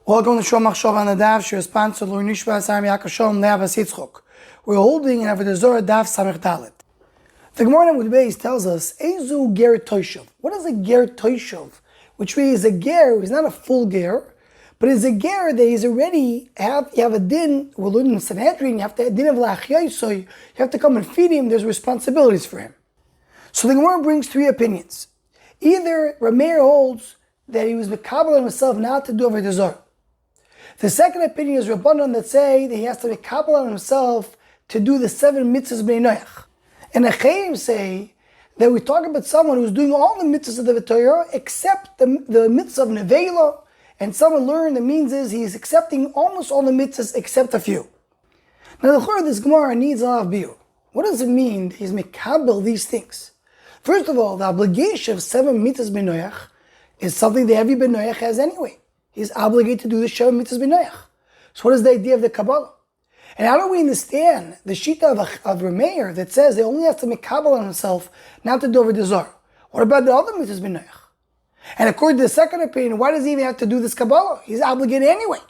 Welcome to Toshav on the Daf. She responds to Lord Nishba Sarim Yakashom Leavas Yitzchok. We're holding an Avoda Zara Daf Samech Dalet. The Gemara with Beis tells us, Ezu ger Toshav. What is a ger Toshav? Which means a ger who is not a full ger, but is a ger that he's already you have a din. We're learning in Sanhedrin. You have to din of la'achyai, so you have to come and feed him. There's responsibilities for him. So the Gemara brings three opinions. Either Rameir holds that he was mekabel on himself not to do Avoda Zara. The second opinion is Rabbanon that say that he has to be mekabel on himself to do the 7 mitzvahs b'nei Noach. And the Chayim say that we talk about someone who's doing all the mitzvahs of the Torah except the mitzvah of nevela, and someone learned the means is he's accepting almost all the mitzvahs except a few. Now the Chor, this Gemara needs a lot of biur. What does it mean that he's mekabel these things? First of all, the obligation of 7 mitzvahs b'nei Noach is something that every b'nei Noach has anyway. He's obligated to do the 7 mitzvahs b'nei Noach. So what is the idea of the Kabbalah? And how do we understand the shita of Rameir that says they only have to mekabel on himself not to do Avoda Zara? What about the other mitzvahs b'nei Noach? And according to the second opinion, why does he even have to do this Kabbalah? He's obligated anyway.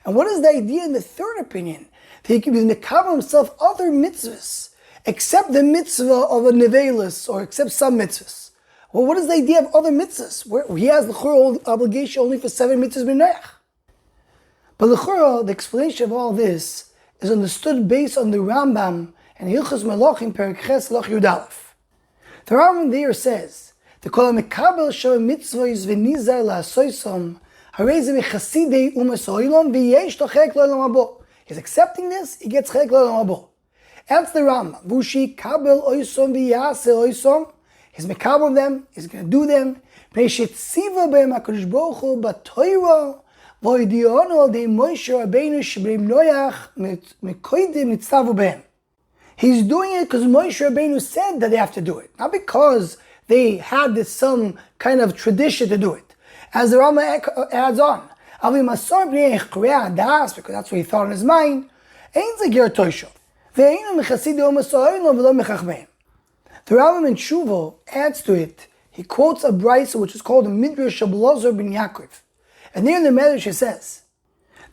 And what is the idea in the third opinion? That he can be mekabel himself other mitzvahs, except the mitzvah of a nevelis, or except some mitzvahs. Well, what is the idea of other mitzvahs? Where he has the whole obligation only for 7 mitzvahs b'nei Noach. But the explanation of all this is understood based on the Rambam and Hilchos Melachim Perek Ches Loch Yud Aleph. The Rambam there says, "The kol mekabel shel mitzvahs v'nizar la'asoysom harei ze mechasidei umas ha'olam v'yesh lo chelek l'olam habo." He's accepting this, he gets chelek l'olam habo. That's the Rambam. V'ushi kabel oysom v'yase oysom. He's mekabel them, he's going to do them. He's doing it because Moshe Rabbeinu said that they have to do it, not because they had this some kind of tradition to do it. As the Rambam adds on, because that's what he thought in his mind. The Rambam in Tshuva adds to it, he quotes a brisa which is called the Midrash of Lazar ben Yaakov. And there in the Midrash it says,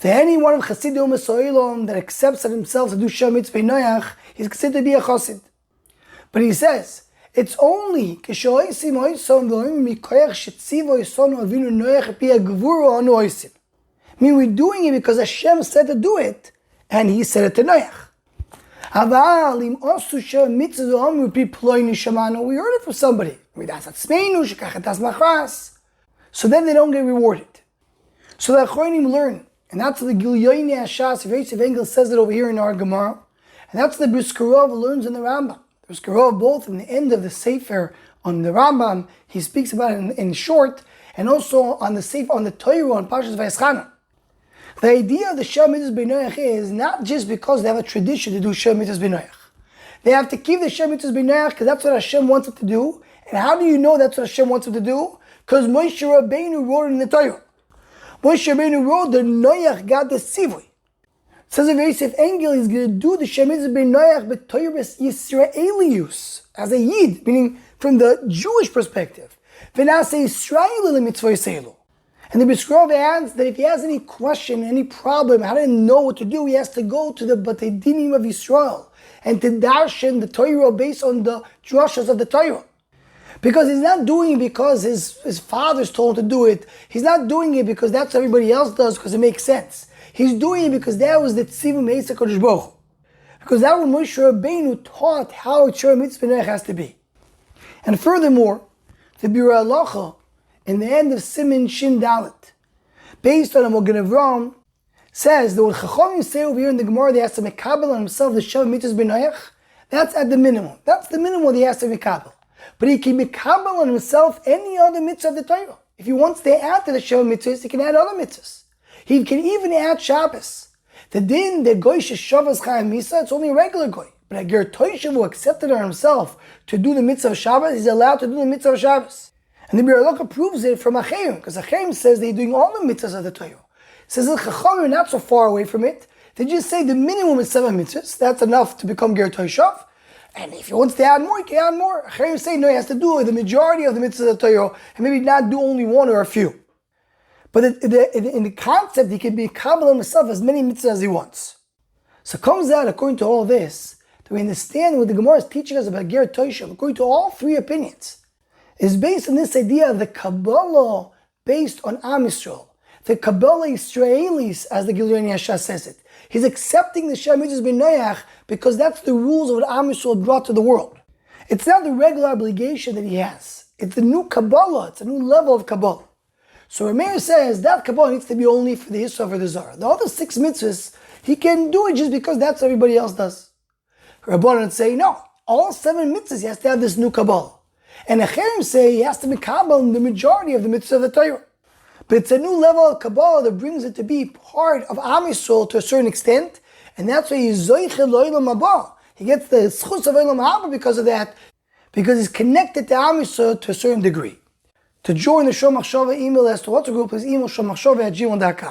that any one of Chasidei Umas Ha'olam that accepts on himself to do Shem Mitzvah Noach, he's considered to be a Chassid. But he says, it's only Kishoisim Oisom V'oim Mikoyach Shetzivo Yisonu Avinu Noach Pi HaGvura Onu Oisim. I mean, we're doing it because Hashem said to do it, and he said it to Noach. We heard it from somebody. So then they don't get rewarded. So the Achronim learn, and that's the Gilyoini Hashas. Yosef Engel says it over here in our Gemara, and that's the Briskerov learns in the Rambam. The Briskerov, both in the end of the Sefer on the Rambam, he speaks about it in short, and also on the Sefer on the Torah on Parshas Vayeschana. The idea of the Shem Mitzvahs b'nei Noach is not just because they have a tradition to do Shem Mitzvahs b'nei Noach. They have to keep the Shem Mitzvahs b'nei Noach because that's what Hashem wants them to do. And how do you know that's what Hashem wants them to do? Because Moshe Rabbeinu wrote it in the Torah. Moshe Rabbeinu wrote that Noach got the Sivui. It says in Yosef Engel, he's going to do the Shem Mitzvahs b'nei Noach but Torah Yisraelius, as a Yid, meaning from the Jewish perspective. V'naseh Yisrael l'mitzvah Yisraelu. And the Briskerov adds that if he has any question, any problem, how to know what to do, he has to go to the Batei Dinim of Yisrael and to darshan the Torah based on the drashas of the Torah. Because he's not doing it because his fathers told him to do it. He's not doing it because that's what everybody else does because it makes sense. He's doing it because that was the Tzivim Meisa Kodesh Baruch Hu. Because that was Moshe Rabbeinu taught how a Torah mitzvah has to be. And furthermore, the Biur Halacha in the end of Siman Shin Dalet, based on a Mogen Avram, says that what Chachamim say over here in the Gemara, they have to mekabel on himself the Shem Mitzvahs b'nei Noach. That's at the minimum. That's the minimum he has to mekabel. But he can mekabel on himself any other mitzvah of the Torah. If he wants to add to the Shem Mitzvahs, he can add other mitzvahs. He can even add Shabbos. The din, the goy sheshavas chayim misa, it's only a regular goy. But a ger Toshav who accepted on himself to do the mitzvah of Shabbos, he's allowed to do the mitzvah of Shabbos. And the Biur Halacha proves it from Achayim, because Achayim says they're doing all the mitzvahs of the Torah. It says that Chachamim are not so far away from it. They just say the minimum is 7 mitzvahs. That's enough to become ger Toshav. And if he wants to add more, he can add more. Achayim say no, he has to do the majority of the mitzvahs of the Torah, and maybe not do only one or a few. But in the concept, he can be Kabbalah himself as many mitzvahs as he wants. So it comes out, according to all this, that we understand what the Gemara is teaching us about Ger Toshav, according to all three opinions, is based on this idea of the Kabbalah based on Am Yisrael. The Kabbalah Israelis, as the Gilyon Yasha says it. He's accepting the Shem Mitzvahs Ben Noach because that's the rules of what Am Yisrael brought to the world. It's not the regular obligation that he has. It's the new Kabbalah. It's a new level of Kabbalah. So Rameir says that Kabbalah needs to be only for the Yisrael, for the Zara. The other 6 mitzvahs, he can do it just because that's what everybody else does. Rabbanan say, no, all 7 mitzvahs, he has to have this new Kabbalah. And Acherim say he has to be Kabbalah in the majority of the mitzvahs of the Torah. But it's a new level of Kabbalah that brings it to be part of Am Yisrael to a certain extent, and that's why he's Zoichel L'Olam Haba. He gets the Schus of Olam Haba because of that, because he's connected to Am Yisrael to a certain degree. To join the Shom Machshava email as to what to group, please email shommachshava@gmail.com.